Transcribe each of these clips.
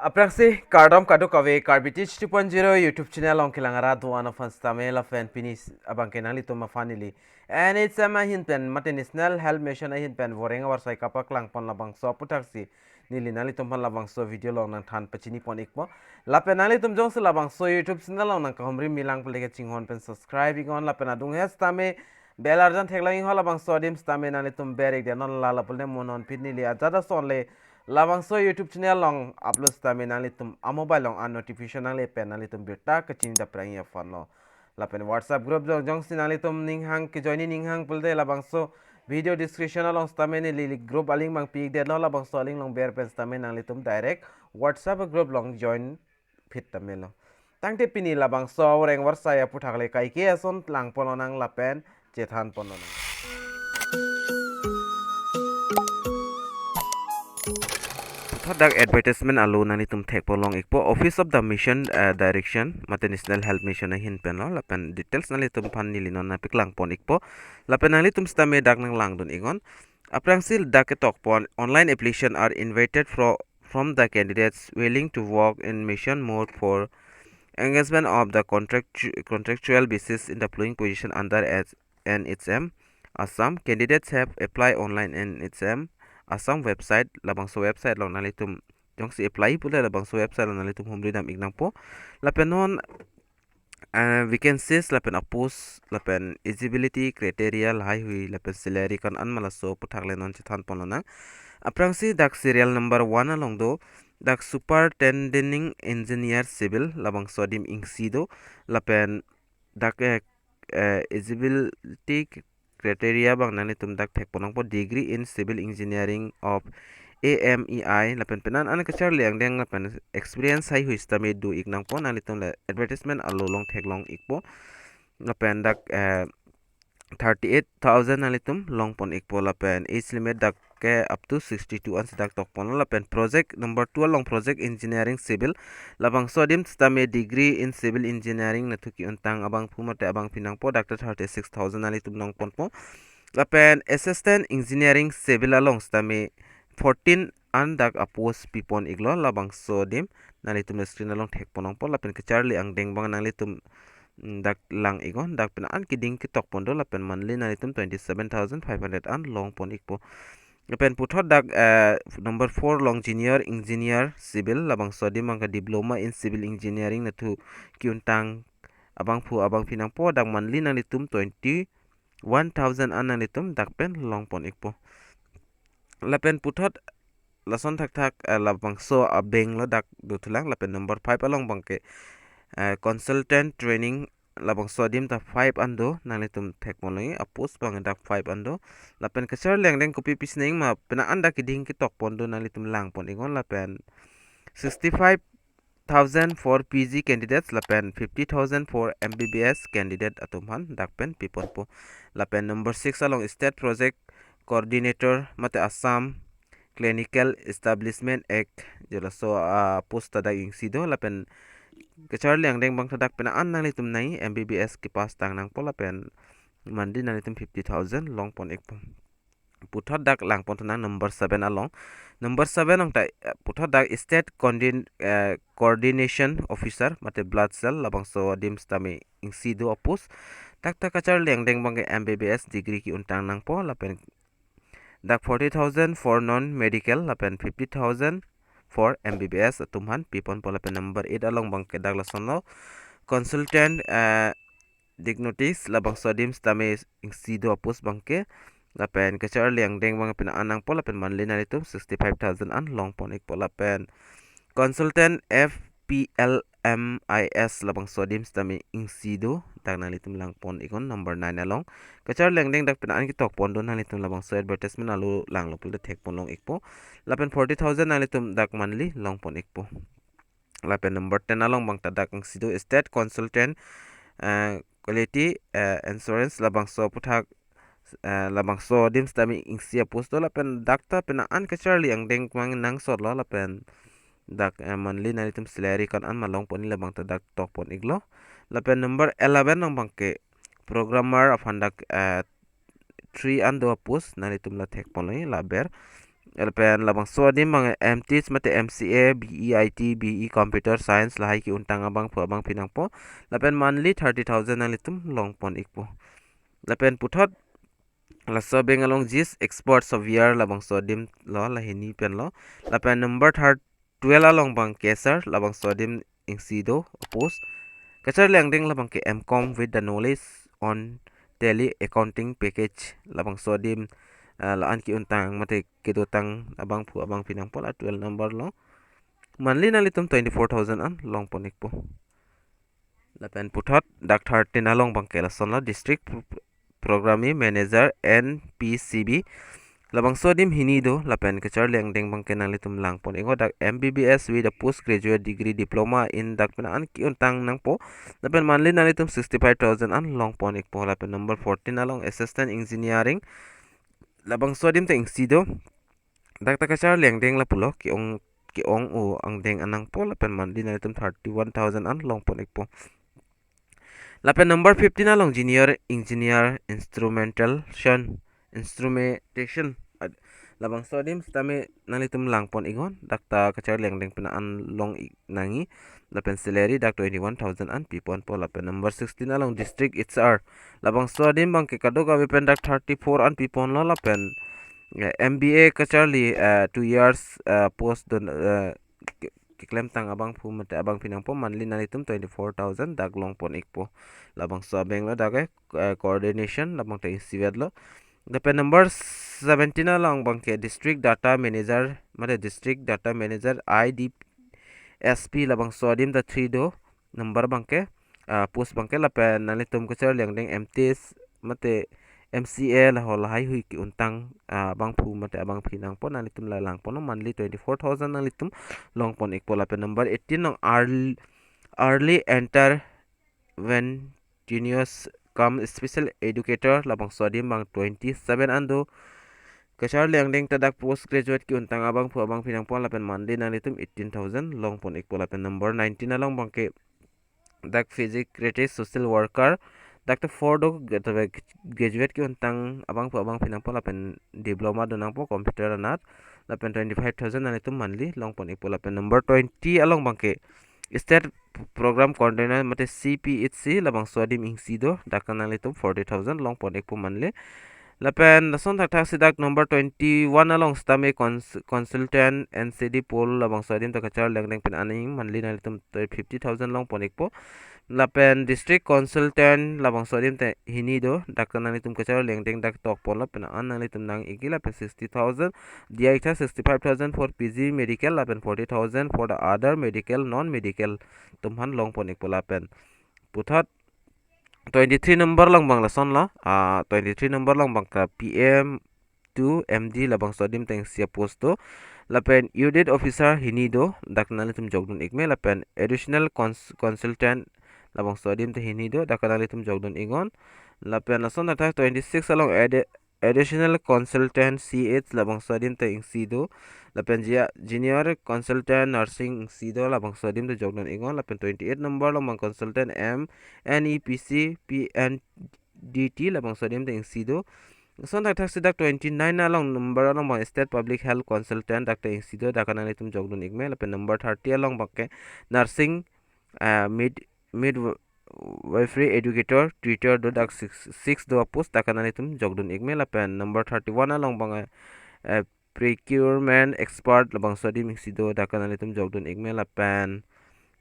Apraksi KARDOM kadu kawe Karbitich 2.0 YouTube channel ong kilangara duana fans tamela fan pinis abang kenali to mafanili NHM hinpen National Health Mission hinpen VORENG AWARSAI KAPAKLANG pon labangso putaksi nili nali tum pon labangso video long nang than pachini pon ikmo lapenali tum jong labangso YouTube channel ong nang kahomri milang peleke chinghon pen subscribe igon lapena dung hes tame belarjan theklang hola bangso dim stame nali tum berek de non lala pulne monon pinili ajada sonle LABANGSO YouTube channel long upload stame nali tum mobile long an notification nali pen nali tum birta kachin da prang ya phone lo lapen WhatsApp group jong sin nali tum ninghang ki join ninghang pulte LABANGSO video description long stame ni li group aling bang pig de lo LABANGSO aling long bear pen stame nali tum direct WhatsApp group long join fit tamelo tangte pini LABANGSO reng warsa ya puthakle kai ke ason lang pononang lapen chethan pononang Padak advertisement alu nani tum thek polong ikpo Office of the Mission Direction mate National Health Mission na hin pen lo lapen details nali tum pan nili non na piklang pon ikpo lapen nali tum stame dak nang lang dun ingon aprangsil dak tok pon online application are invited from the candidates willing to work in mission mode for engagement of the contractual basis in the following position under NHM Assam. Candidates have applied online NHM Assam website LABANGSO website long nalitum jong si apply pula LABANGSO website long nalitum humri dam ignang po lapenon vacancies lapen apus lapen eligibility criteria high hui lapen salary kan an malaso puthak lenon chithan ponona aprangsi dak serial number 1 along do dak superintending engineer civil LABANGSO dim ingsido lapen dak eligibility criteria bang nani tum dak thek ponong po degree in civil engineering of AMEI lapen penan an kachar liang deng lapen experience hai hui stame du ignang po nani tum advertisement alolong thek long ikpo lapen dak 38,000 nani tum long pon ikpo lapen age limit dak ke up to 62 ans dak tok pon lapen project number 2 long project engineering civil labang sodim stame degree in civil engineering na thuki untang abang phumate abang pinang po dak 36,000 nani tum long pon po lapen assistant engineering civil along stame 14 an dak apos pipon iglo labang sodim nani tum screen along thek ponong po lapen kecharli ang deng bang nani tum dak lang igon dak pena an kiding kitok pondo lapen monthly na itum 27,500 an long pon ikpo lapen puthot dak number 4 long junior engineer civil labang sodi mangka diploma in civil engineering na thu kiuntang abang pinang po dak monthly na itum 21,000 an na itum dak pen long pon ikpo lapen puthot lason thak labang so abeng lo dak dutulang lapen number 5 along bangke consultant training labang sodim ta 5 ando nali tum teknologi apus bang dak 5 ando lapen kesar leng deng kopi pisning ma pena anda kiding ki tok pondo nali tum lang pon ingon lapen 65,000 for PG candidates lapen 50,000 for MBBS candidate atumhan dak pen pipon po lapen number 6 along state project coordinator mate Assam Clinical Establishment Act jelaso post tada ing sido lapen kecharli ang deng bang tadak pena an nang litum nai MBBS ki pas tang nang pola pen mandi nang litum 50,000 long pon ek puthot dak lang pon tanang number 7 along number 7 ong tai puthot dak state coordination officer mate blood cell labang so dim stami ingsido opus tak kecharli ang deng bang MBBS degree ki untang nang po lapen dak 40,000 for non medical lapen 50,000 for MBBS tumhan pipon pola pen number 8 along bang kedak lasono consultant dignities labang sodim stame ingsido apus bangke lapen kechar liang deng bang pen anang pola pen manli na itu 65,000 an long pon ik pola pen consultant FPLMIS labang sodim stame ingsido tak na litum lang pon ikon number 9 along kechar liang deng dak pen an kitok pon don na litum labang so advertisement alu lang lo pul thek pon long ikpo lapen 40,000 na litum dak manli long pon ikpo lapen number 10 along bang tadak ingsido state consultant quality insurance labang so puthak labang so dim stami ingsia posto lapen dakta pena an kecharli ang deng mang nang sot lo lapen dak monthly na litum salary kan an malong pon labang tadak tok pon iglo lapen number 11 nang bangke programmer of handak 3 and 2 pus na litum la thek pon laber Lapen labangso dim bang MTs mate MCA BEIT BE Computer Science lahai ki untang abang pu abang pinang po. Lapen monthly 30,000 nalitum long pon ikpo. Lapen puthot laso bengalong jis export severe labangso dim lo lahini pen lo. Lapen number 12 along bang keser labangso dim ingsido opos. Keser lengding labang ke MCOM with the knowledge on tele accounting package labangso dim laan ki untang mate kedotang abang pu abang pinang pola 12 number lo monthly nalitum 24,000 an long ponik po lapen puthot dak 13 along bang kela sonla district programi manager NPCB labang sodim hinido lapen kechar lengdeng bang kenalitum lang pon ingo dak MBBS with a postgraduate degree diploma in dak an ki untang nang po lapen monthly nalitum 65,000 an long ponik po lapen number 14 along assistant engineering labang sodim te ingsido dak takachar lengdeng la pulo ki ong o ang deng anang po lapen monthly na item 31,000 an long ponik po lapen number 15 along junior engineer instrumentation labang sodim stame nalitum lang pon ingon dakta kachar lengdeng pina an long nangi lapen salary dak 21,000 an pipon po lapen number 16 along district HR labang sodim bang ke kadoga wepen dak 34 an pipon lo lapen MBA kacharli 2 years post don kiklem tang abang pu mate abang pinang po monthly nalitum 24,000 daglong pon ikpo labang sabeng lo dagay coordination labang tay siwed lo dapat number 17 na lang bang ke district data manager mate district data manager IDSP labang sodim da 3 do number bang ke post bang ke lapen nalitum kachar liang ding MTs mate MCA lah hol hai hui ki untang bang pu mate abang pinang pon nalitum la lang pon monthly 24,000 nalitum long pon ek pola pe number 18 nong early enter when genius come special educator labang sodim bang 27 ando kachar liang ding tadak post graduate ki untang abang pu abang pinang pon lapen monthly nalitum 18,000 long pon ek pola pe number 19 along bang ke dak physics creative social worker Dr. Fordo graduate ki untang abang po abang pinang po lapen diploma donang po computer anat lapen 25,000 na itu monthly long pon ipo lapen number 20 along bangke state program coordinator mate CPHC labang swadim ingsido dakan na itu 40,000 long pon ipo monthly lapen nason tak sidak number 21 along stame consultant NCD pool labang swadim takachar lengdeng pin aning monthly na itu 50,000 long pon ipo lapen district consultant labang sodim te hinido dakkan nang itum kachar lengdeng dak tok pon lapen an nang itum nang igi lapen 60,000 dia ikta 65,000 for PG medical lapen 40,000 for the other medical non medical tumhan long pon ikpo lapen puthat 23 number lang bang lason la 23 number lang bang ka PM 2 MD labang sodim teng sia posto lapen audit officer hinido dakkan nang itum jogdun ikme lapen additional consultant labang sodim te hinido dakanali tum jogdon ingon lapen nason ta 26 along additional consultant CH labang sodim te ingsido lapen junior consultant nursing ingsido labang sodim te jogdon ingon lapen 28 number labang consultant NEPC PNDT labang sodim te ingsido nason ta sidak 29 along number along bang state public health consultant dakta ingsido dakanali tum jogdon igme lapen number 30 along bakke nursing midwifery educator Twitter do dak 6 do post takanani tum jogdun igme lapen number 31 along bang procurement expert labang sodi mixido dakanani tum jogdun igme lapen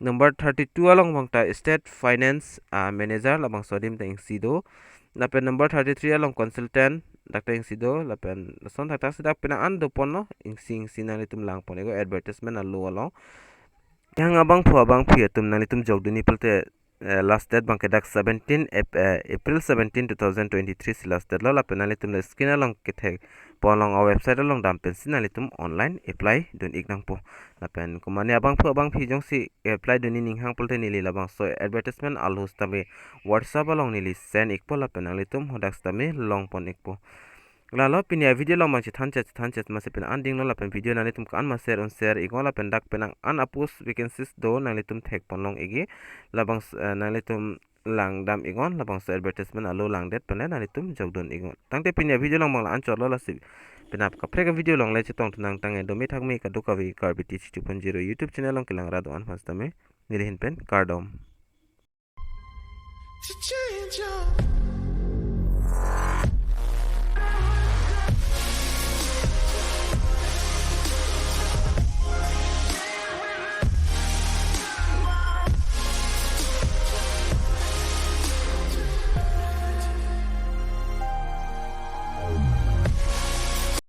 number 32 along bang ta state finance manager labang sodim ta ingsido lapen number 33 along consultant dakta ingsido lapen son ta sidak pina ando ponno ingsi sinani tum lang pon ego advertisement allo along yang abang pu abang pi tum nani tum jogduni pelte last date bang kedak 17 April 17 2023 si last date la penali tum skin along kethe polong a website along dam pen sinali tum online apply don ignang po la pen kumani abang pu abang pi jong si apply doni ning hang pelte nili labang so advertisement alhus tame whatsapp along nili send ikpo la penali tum hodak tame long pon ikpo Lalo pinia video lo masih thanchet masih pina anding lo lapen video nani tum kan ma share on share iko lapen dak penang an apus vacancies do nani tum thek ponlong igi labang nani tum lang dam igon labang so advertisement alo lang det pene nani tum jogdon igon tangte pinia video lo mangla an chorlo la si penap ka prega video long lai chitong tunang tangai domi thakmi ka dukawi karbiti 2.0 YouTube channel long kilang rado an fastame nilihin pen kardom.